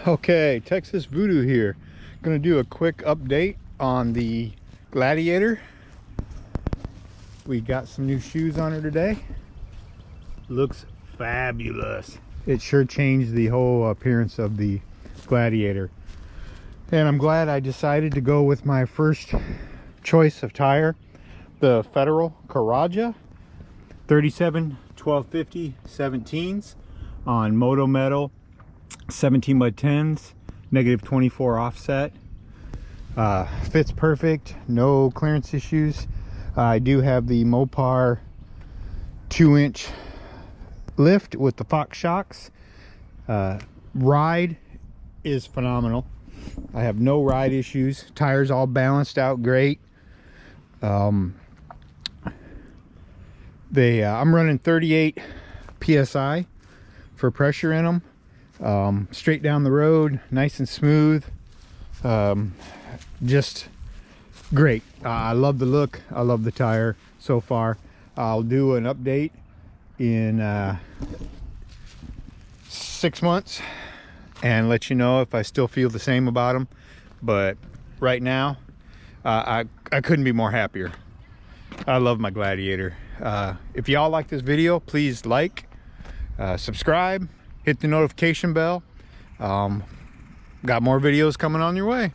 Okay, Texas Voodoo here. Gonna do a quick update on the Gladiator. We got some new shoes on her today. Looks fabulous. It sure changed the whole appearance of the Gladiator. And I'm glad I decided to go with my first choice of tire, the Federal Couragia 37 1250 17s on Moto Metal 17 by 10s, negative 24 offset. Fits perfect, no clearance issues. I do have the Mopar 2-inch lift with the Fox shocks. Ride is phenomenal. I have no ride issues. Tires all balanced out great. I'm running 38 psi for pressure in them. Straight down the road, nice and smooth. Just great. I love the look. I love the tire so far. I'll do an update in 6 months and let you know if I still feel the same about them. But right now, I couldn't be more happier. I love my Gladiator. If y'all like this video, please like, subscribe, hit the notification bell. Got more videos coming on your way.